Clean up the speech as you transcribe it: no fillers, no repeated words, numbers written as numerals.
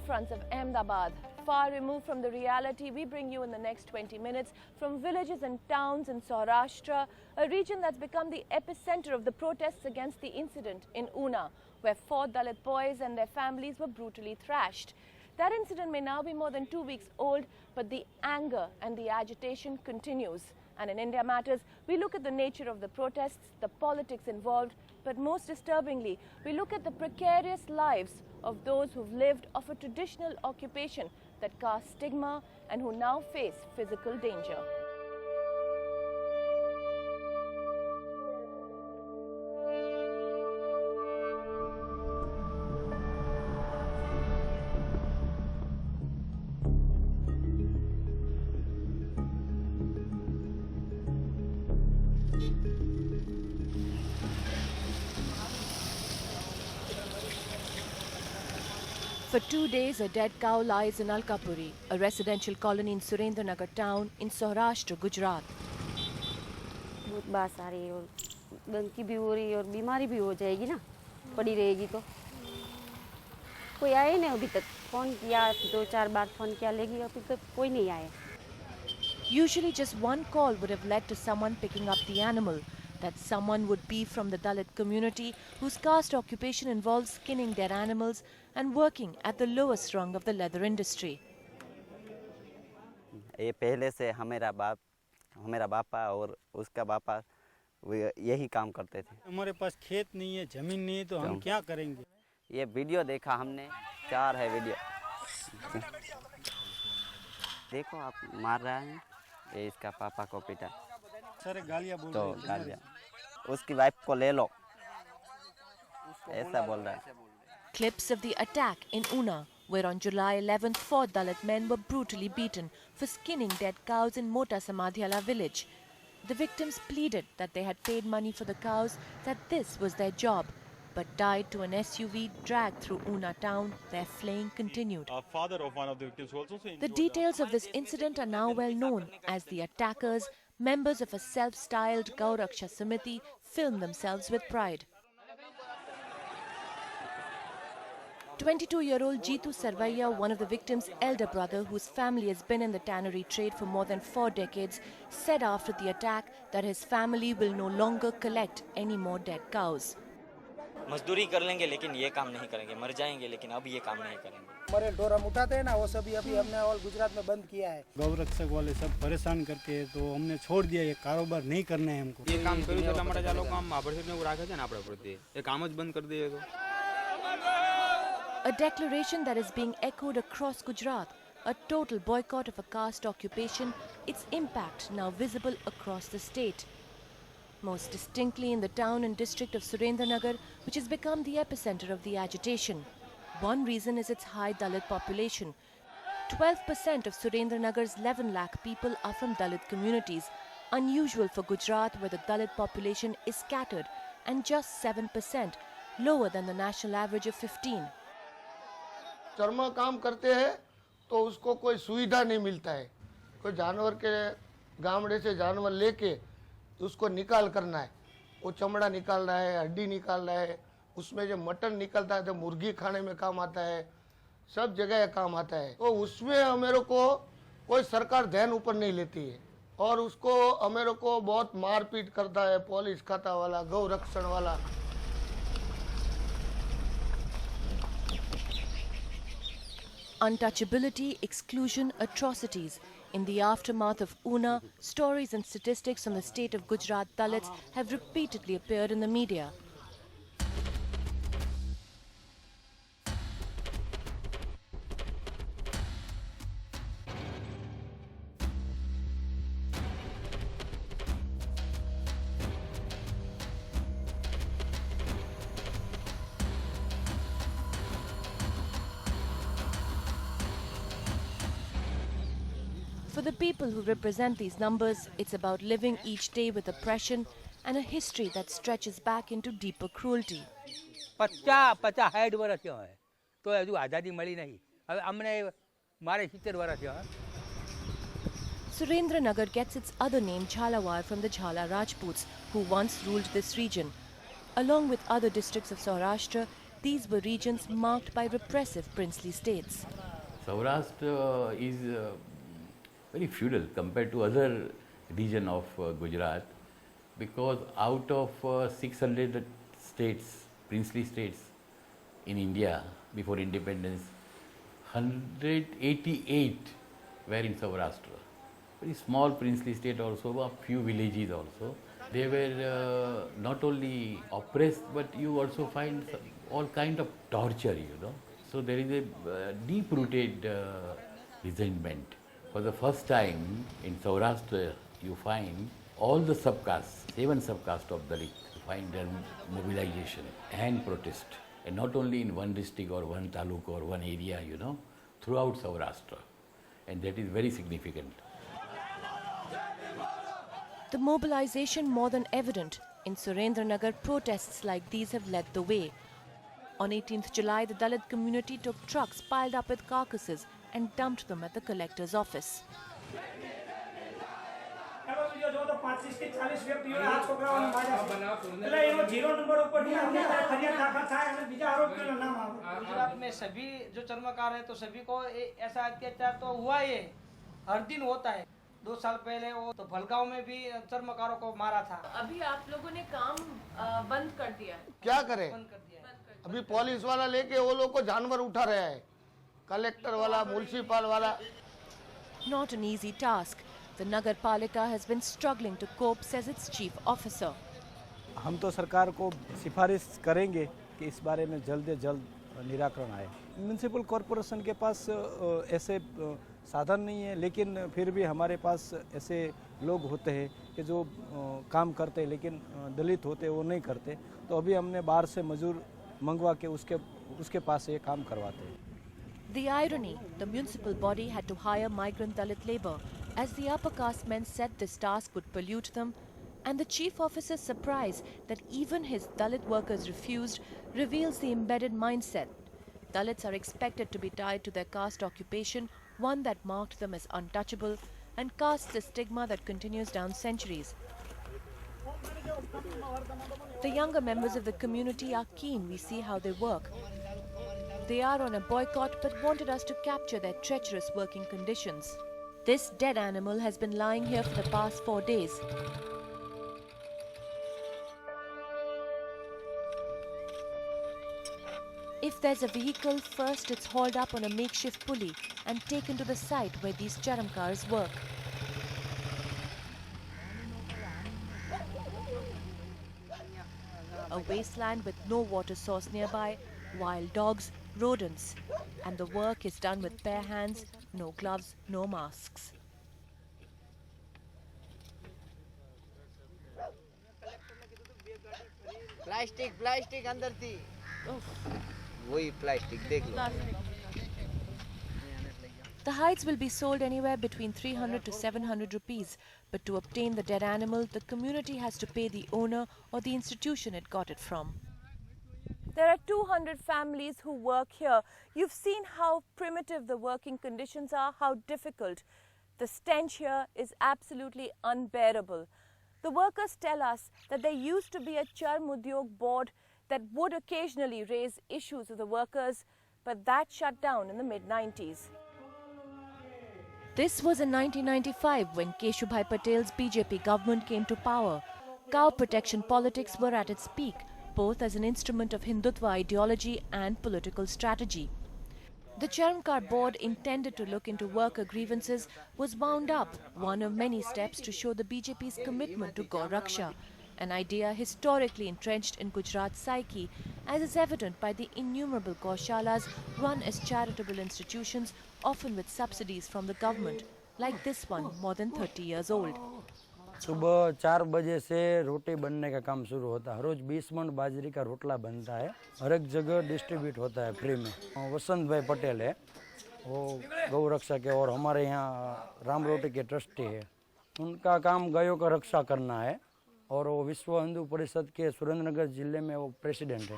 fronts of Ahmedabad. Far removed from the reality, we bring you in the next 20 minutes from villages and towns in Saurashtra, a region that's become the epicenter of the protests against the incident in Una, where 4 Dalit boys and their families were brutally thrashed. That incident may now be more than 2 weeks old, but the anger and the agitation continues. And in India Matters, we look at the nature of the protests, the politics involved, but most disturbingly, we look at the precarious lives of those who've lived off a traditional occupation that casts stigma and who now face physical danger. For 2 days, a dead cow lies in Alkapuri, a residential colony in Surendranagar town in Saurashtra, Gujarat. बहुत बास आ रही है और गंदगी भी हो रही है और बीमारी भी हो जाएगी ना, पड़ी रहेगी तो कोई आया ही नहीं अभी तक. फोन किया 2-4 बार फोन किया लेगी अभी तक कोई नहीं आया. Usually just one call would have led to someone picking up the animal. That someone would be from the Dalit community whose caste occupation involves skinning their animals and working at the lowest rung of the leather industry. ये पहले से हमारा बापा और उसका बापा यही काम करते थे. हमारे पास खेत नहीं है, जमीन नहीं है, तो हम क्या करेंगे. ये वीडियो देखा हमने, 4 है वीडियो. देखो आप मार रहा है, ये इसका पापा को पिटा. सारे गालियाँ बोल तो रहे हैं. गालियाँ, उसकी वाइफ को ले लो, ऐसा बोल रहा है. Clips of the attack in Una, where on July 11th 4 Dalit men were brutally beaten for skinning dead cows in Mota Samadhyala village. The victims pleaded that they had paid money for the cows, that this was their job, but tied to an SUV dragged through Una town, their flaying continued. Father of one of the victims also. The details of this incident are now well known as the attackers, members of a self-styled Gauraksha Samiti, film themselves with pride. 22-year-old Jeetu Sarvaiya, one of the victims' elder brother whose family has been in the tannery trade for more than 4 decades, said after the attack that his family will no longer collect any more dead cows. मजदूरी कर लेंगे लेकिन ये काम नहीं करेंगे, मर जाएंगे लेकिन अब ये काम नहीं करेंगे. हमारे डोर हम उठाते हैं ना, वो सभी अभी हमने और गुजरात में बंद किया है. गौरक्षक वाले सब परेशान करते हैं तो हमने छोड़ दिया. ये कारोबार नहीं करना है हमको. ये काम करूँ तो हमारा चालो काम આપણે ને રાખે છે ને આપણે પ્રત્યે એ કામ જ બંધ કરી દઈએ તો. A declaration that is being echoed across Gujarat, a total boycott of a caste occupation, its impact now visible across the state. Most distinctly in the town and district of Surendranagar, which has become the epicenter of the agitation. One reason is its high Dalit population. 12% of Surendranagar's 11 lakh people are from Dalit communities, unusual for Gujarat where the Dalit population is scattered, and just 7%, lower than the national average of 15%. चरमा काम करते हैं तो उसको कोई सुविधा नहीं मिलता है. कोई जानवर के गामड़े से जानवर लेके उसको निकाल करना है, वो चमड़ा निकालना है, हड्डी निकालना है, उसमें जो मटन निकलता है तो मुर्गी खाने में काम आता है, सब जगह काम आता है. तो उसमें हमें को कोई सरकार ध्यान ऊपर नहीं लेती है और उसको हमें को बहुत मारपीट करता है पुलिस खाता वाला, गौ रक्षण वाला. Untouchability, exclusion, atrocities. In the aftermath of Una, stories and statistics on the state of Gujarat Dalits have repeatedly appeared in the media. For the people who represent these numbers, it's about living each day with oppression and a history that stretches back into deeper cruelty. 50-60 વર્ષ થયો હોય તો હજુ આઝાદી મળી નહીં. હવે અમને મારે 70 વર્ષ થયો. Surendranagar gets its other name Jhalawar from the Jhala Rajputs who once ruled this region. Along with other districts of Saurashtra, these were regions marked by repressive princely states. Saurashtra is very feudal compared to other region of Gujarat, because out of 600 states, princely states in India before independence, 188 were in Saurashtra. Very small princely state also, a few villages also. They were not only oppressed, but you also find all kind of torture, you know. So there is a deep-rooted resentment. For the first time in Saurashtra, you find all the subcastes, 7 subcastes of Dalit, find their mobilization and protest. And not only in one district or one taluk or one area, you know, throughout Saurashtra. And that is very significant. The mobilization more than evident. In Surendranagar, protests like these have led the way. On 18th July, the Dalit community took trucks piled up with carcasses and dumped them at the collector's office. Gujarat में सभी जो चर्मकार है तो सभी को ऐसा अत्याचार तो हुआ ही है, हर दिन होता है। 2 साल पहले वो तो भलगांव में भी चर्मकारों को मारा था। अभी आप लोगों ने काम बंद कर दिया। क्या करें? अभी पुलिस वाला लेके वो लोग को जानवर उठा रहा है, कलेक्टर वाला, म्युनिसिपल वाला। Not an easy task. The Nagar Palika has been struggling to cope, says its chief officer. हम तो सरकार को सिफारिश करेंगे कि इस बारे में जल्द से जल्द निराकरण आए। म्यूनिसिपल कॉरपोरेशन के पास ऐसे साधन नहीं है, लेकिन फिर भी हमारे पास ऐसे लोग होते हैं कि जो काम करते हैं, लेकिन दलित होते वो नहीं करते। तो अभी हमने बाहर से मजदूर मंगवा के उसके पास ये काम करवाते हैं। The irony, the municipal body had to hire migrant Dalit labour, as the upper caste men said this task would pollute them, and the chief officer's surprise that even his Dalit workers refused reveals the embedded mindset. Dalits are expected to be tied to their caste occupation, one that marked them as untouchable, and casts a stigma that continues down centuries. The younger members of the community are keen. We see how they work. They are on a boycott but wanted us to capture their treacherous working conditions. This dead animal has been lying here for the past 4 days. If there's a vehicle, first it's hauled up on a makeshift pulley and taken to the site where these charamkars work. A wasteland with no water source nearby, wild dogs, rodents, and the work is done with bare hands, no gloves, no masks. Plastic अंदर थी, वही plastic देख लो। The hides will be sold anywhere between 300 to 700 rupees, but to obtain the dead animal, the community has to pay the owner or the institution it got it from. There are 200 families who work here. You've seen how primitive the working conditions are, how difficult. The stench here is absolutely unbearable. The workers tell us that there used to be a Charm Udyog board that would occasionally raise issues with the workers, but that shut down in the mid-90s. This was in 1995 when Keshubhai Patel's BJP government came to power. Cow protection politics were at its peak, both as an instrument of Hindutva ideology and political strategy. The Charamkar board, intended to look into worker grievances, was wound up, one of many steps to show the BJP's commitment to Gau Raksha, an idea historically entrenched in Gujarat's psyche, as is evident by the innumerable gaushalas run as charitable institutions, often with subsidies from the government, like this one, more than 30 years old. सुबह 4 बजे से रोटी बनने का काम शुरू होता है। रोज 20 मन बाजरी का रोटला बनता है, हर एक जगह डिस्ट्रीब्यूट होता है फ्री में। वसंत भाई पटेल है, वो गौ रक्षा के और हमारे यहाँ राम रोटी के ट्रस्टी है। उनका काम गायों का रक्षा करना है और वो विश्व हिंदू परिषद के सुरेंद्रनगर जिले में वो प्रेसिडेंट है।